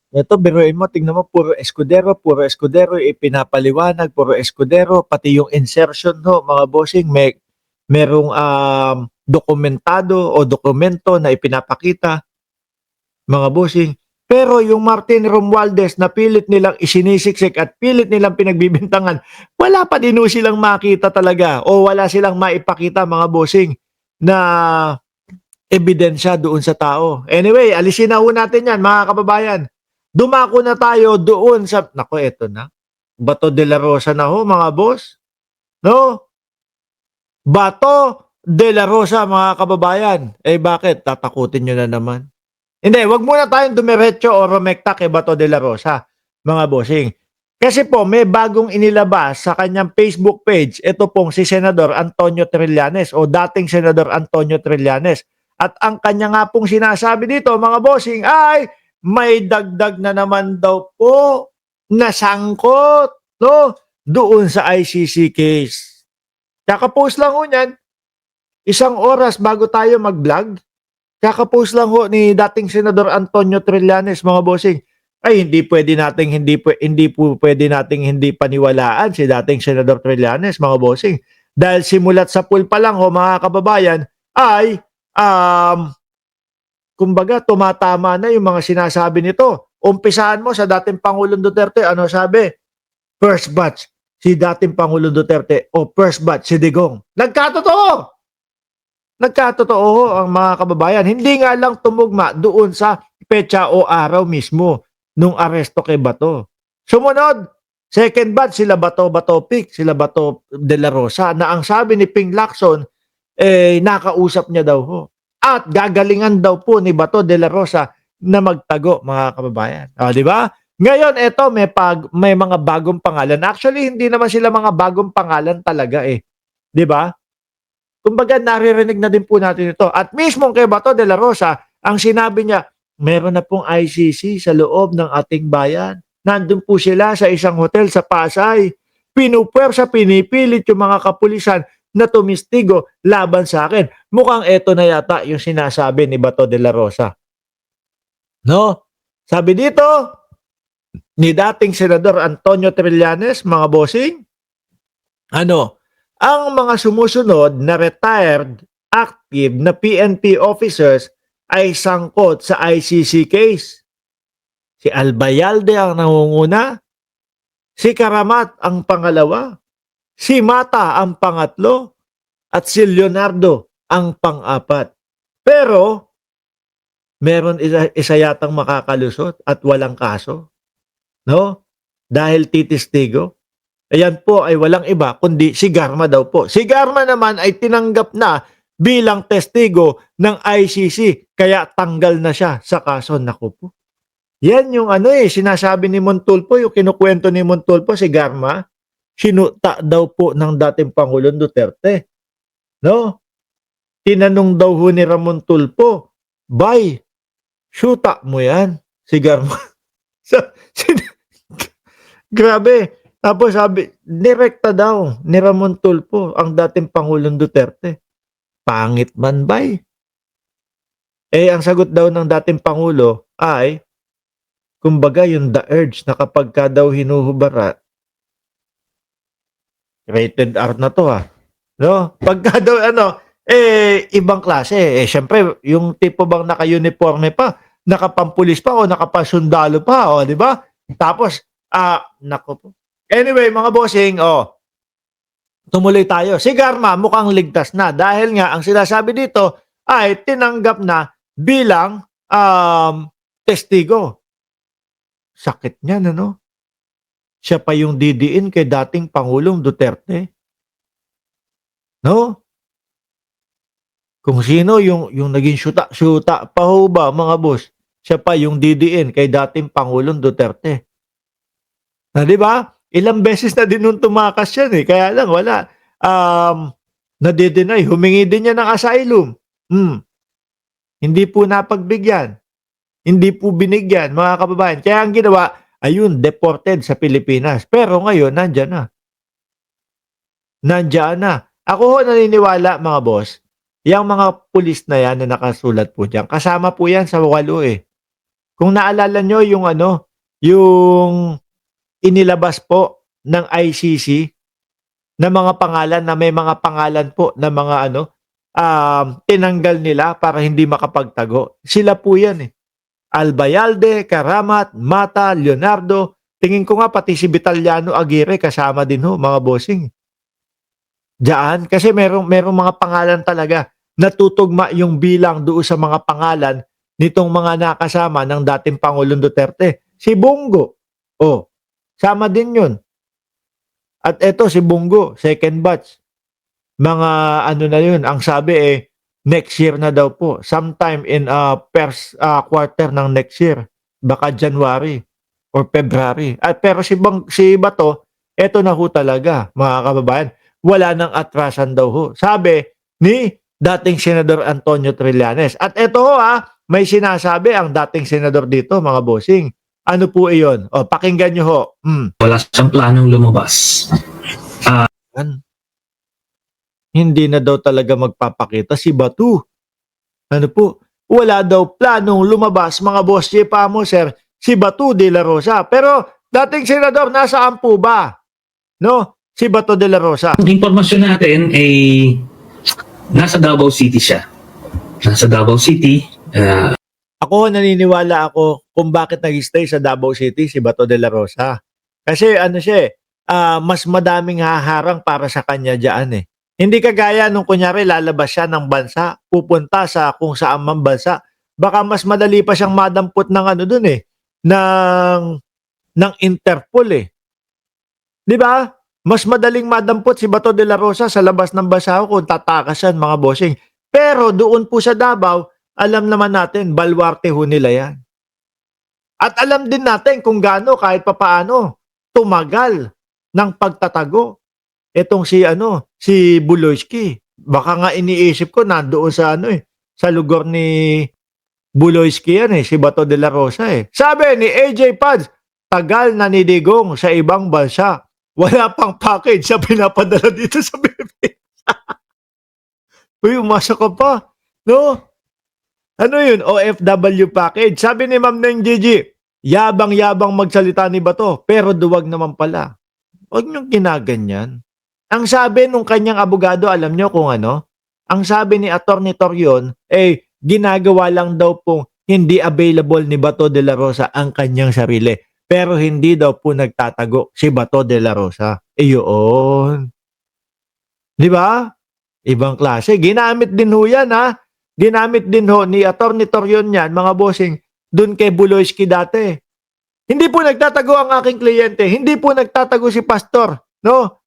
Ito biruin mo, tingnan mo puro Escudero ipinapaliwanag, puro Escudero, pati yung insertion ho mga bossing merong dokumentado o dokumento na ipinapakita mga bossing. Pero yung Martin Romualdez na pilit nilang isinisiksik at pilit nilang pinagbibintangan, wala pa din ho silang makita talaga o wala silang maipakita mga bossing na ebidensya doon sa tao. Anyway, alisin na ho natin yan mga kababayan. Dumako na tayo doon sa, nako eto na, Bato de la Rosa na ho mga boss. No? Bato de la Rosa mga kababayan. Eh bakit? Tatakutin nyo na naman. Hindi, wag muna tayong dumiretso o rumekta kay Bato de la Rosa, mga bossing. Kasi po, may bagong inilabas sa kanyang Facebook page, ito pong si Senador Antonio Trillanes o dating Senador Antonio Trillanes. At ang kanya nga pong sinasabi dito, mga bossing, ay may dagdag na naman daw po na sangkot no, doon sa ICC case. Kakapost lang ho niyan, isang oras bago tayo mag-vlog, kakapost lang ho ni dating Senador Antonio Trillanes mga bossing. Ay hindi po pwede nating hindi paniwalaan si dating Senador Trillanes mga bossing. Dahil simulat sa pool pa lang ho mga kababayan ay kumbaga tumatama na yung mga sinasabi nito. Umpisahan mo sa dating Pangulong Duterte, ano sabi? First batch si dating Pangulong Duterte o first batch si Digong. Nagkatotoo! Nagkatotoo ang mga kababayan. Hindi nga lang tumugma doon sa petsa o araw mismo nung aresto kay Bato. Sumunod, second batch sila Bato Pic, sila Bato de la Rosa na ang sabi ni Ping Lacson nakausap niya daw ho. At gagalingan daw po ni Bato de la Rosa na magtago mga kababayan. Di ba? Ngayon may mga bagong pangalan. Actually hindi naman sila mga bagong pangalan talaga eh. 'Di ba? Kumbaga naririnig na din po natin ito. At mismo kay Bato de la Rosa, ang sinabi niya, meron na pong ICC sa loob ng ating bayan. Nandun po sila sa isang hotel sa Pasay. Pinupwersa, pinipilit yung mga kapulisan na tumistigo laban sa akin. Mukhang eto na yata yung sinasabi ni Bato de la Rosa. No? Sabi dito, ni dating Senador Antonio Trillanes, mga bossing, ang mga sumusunod na retired, active na PNP officers ay sangkot sa ICC case. Si Albayalde ang nangunguna, si Karamat ang pangalawa, si Mata ang pangatlo, at si Leonardo ang pang-apat. Pero, meron isa yatang makakalusot at walang kaso. No? Dahil titistigo. Ayan po ay walang iba kundi si Garma daw po. Si Garma naman ay tinanggap na bilang testigo ng ICC kaya tanggal na siya sa kaso. Naku po. Yan yung sinasabi ni Montulfo, yung kinukwento ni Montulfo si Garma, sinuta daw po ng dating Pangulong Duterte. No? Tinanong daw ho ni Ramon Tulfo, "Bay, syuta mo yan si Garma." Grabe. Tapos sabi, direkta daw ni Ramon Tulfo ang dating Pangulong Duterte. Pangit man bay? Ang sagot daw ng dating Pangulo ay, kumbaga yung the urge na kapag ka daw hinuhubara, rated R na to No? Pagka daw ibang klase. Syempre, yung tipo bang naka-uniforme pa, nakapampulis pa o nakapasundalo pa, di ba? Tapos, nako po. Anyway, mga bossing, tumuloy tayo. Si Garma mukhang ligtas na dahil nga ang sinasabi dito ay tinanggap na bilang testigo. Sakit niyan, Siya pa yung didiin kay dating Pangulong Duterte. No? Kung sino yung naging syuta pa ho ba, mga boss? Siya pa yung didiin kay dating Pangulong Duterte. Di ba? Ilang beses na din nung tumakas yan Kaya lang wala. Nade-deny. Humingi din niya ng asylum. Hindi po napagbigyan. Hindi po binigyan, mga kababayan. Kaya ang ginawa, ayun, deported sa Pilipinas. Pero ngayon, nandyan na. Nandyan na. Ako ho naniniwala, mga boss, yung mga pulis na yan na nakasulat po dyan, kasama po yan sa 8 Kung naalala nyo yung ano, yung inilabas po ng ICC na mga pangalan na may mga pangalan po na mga ano, tinanggal nila para hindi makapagtago. Sila po yan eh. Albayalde, Karamat, Mata, Leonardo. Tingin ko nga pati si Vitaliano Aguirre kasama din ho, mga bossing. Diyan, kasi merong mga pangalan talaga natutugma yung bilang doon sa mga pangalan nitong mga nakasama ng dating Pangulong Duterte. Si Bongo, oh, sama din yun. At eto si Bongo, second batch. Mga ano na yun, ang sabi next year na daw po. Sometime in first quarter ng next year. Baka January or February. At pero si Bato, eto na ho talaga, mga kababayan. Wala nang atrasan daw ho. Sabi ni dating Senador Antonio Trillanes. At eto ho may sinasabi ang dating senador dito, mga bossing. Ano po iyon? O, pakinggan nyo ho. Wala siyang planong lumabas. Hindi na daw talaga magpapakita si Batu. Ano po? Wala daw planong lumabas, mga boss J. Pamo, sir, si Batu de la Rosa. Pero dating senador, nasaan po ba? No? Si Batu de la Rosa. Ang impormasyon natin ay nasa Davao City siya. Nasa Davao City. Ako, naniniwala ako kung bakit nag-stay sa Davao City si Bato de la Rosa. Kasi ano siya mas madaming haharang para sa kanya dyan eh. Hindi kagaya nung kunyari lalabas siya ng bansa, pupunta sa kung saan man bansa. Baka mas madali pa siyang madampot ng ano dun eh, ng Interpol eh. Di ba? Mas madaling madampot si Bato de la Rosa sa labas ng bansa kung tatakas yan, mga bossing. Pero doon po sa Davao, alam naman natin, balwarte ho nila yan. At alam din natin kung gaano kahit papaano tumagal ng pagtatago. Etong si Buloyski. Baka nga iniisip ko nandoon sa sa lugar ni Buloyski yan si Bato de la Rosa Sabi ni AJ Pads, tagal na nidigong sa ibang bansa. Wala pang package sa pinapadala dito sa Pilipinas. Uy, umasa ka pa. No? Ano yun? OFW package. Sabi ni Ma'am Neng Gigi, yabang-yabang magsalita ni Bato, pero duwag naman pala. Huwag niyong ginaganyan. Ang sabi nung kanyang abogado, alam niyo kung ano? Ang sabi ni Atty. Torion, ginagawa lang daw pong hindi available ni Bato de la Rosa ang kanyang sarili. Pero hindi daw po nagtatago si Bato de la Rosa. Yun. Di ba? Ibang klase. Ginamit din ho yan Ginamit din ho ni Atty. Torion yan, mga bossing, dun kay Buloyski dati. Hindi po nagtatago ang aking kliyente. Hindi po nagtatago si Pastor. No?